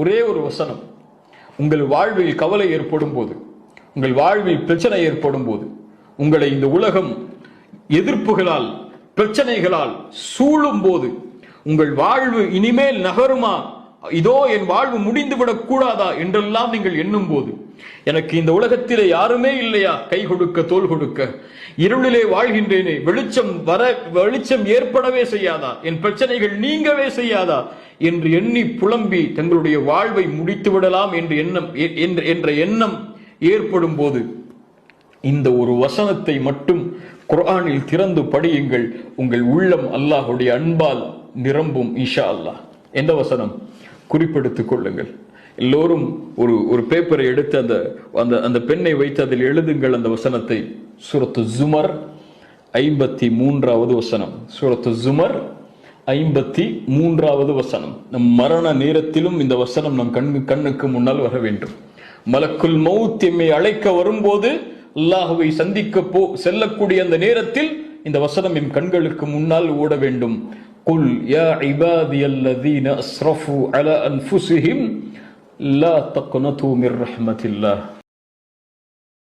ஒரே ஒரு வசனம். உங்கள் வாழ்வில் கவலை ஏற்படும் போது, உங்கள் வாழ்வில் பிரச்சனை ஏற்படும் போது, உங்களை இந்த உலகம் எதிர்ப்புகளால் பிரச்சனைகளால் சூழும் போது, உங்கள் வாழ்வு இனிமேல் நகருமா, இதோ என் வாழ்வு முடிந்துவிடக் கூடாதா என்றெல்லாம் நீங்கள் எண்ணும் போது, எனக்கு இந்த உலகத்திலே யாருமே இல்லையா கை கொடுக்க தோள் கொடுக்க, இருளிலே வாழ்கின்றேனே, வெளிச்சம் ஏற்படவே செய்யாதா, என் பிரச்சனைகள் நீங்கவே செய்யாதா என்று எண்ணி புலம்பி தங்களுடைய வாழ்வை முடித்து விடலாம் என்ற எண்ணம் ஏற்படும் போது, இந்த ஒரு வசனத்தை மட்டும் குர்ஆனில் திறந்து படியுங்கள். உங்கள் உள்ளம் அல்லாஹ்வுடைய அன்பால் நிரம்பும் இன்ஷா அல்லாஹ். எந்த வசனம்? குறிப்பெடுத்துக் கொள்ளுங்கள். எல்லோரும் ஒரு பேப்பரை எடுத்து அந்த பெண்ணை வைத்து அதில் எழுதுங்கள் அந்த வசனத்தை. சூரத்து ஜுமர் 53வது வசனம். சூரத்து ஜுமர் 53வது வசனம். நம் மரண நேரத்திலும் இந்த வசனம் நம் கண்ணுக்கு முன்னால் வர வேண்டும். மலக்குல் மௌத் எம்மை அழைக்க வரும்போது, அல்லாஹுவை சந்திக்க செல்லக்கூடிய அந்த நேரத்தில் இந்த வசனம் எம் கண்களுக்கு முன்னால் ஓட வேண்டும். குல் யா இபாதியல்லதீன அஸ்ரஃபு அலா அன்ஃபுஸிஹிம் லா தக்னது மிர் ரஹ்மத்தில்லாஹ்.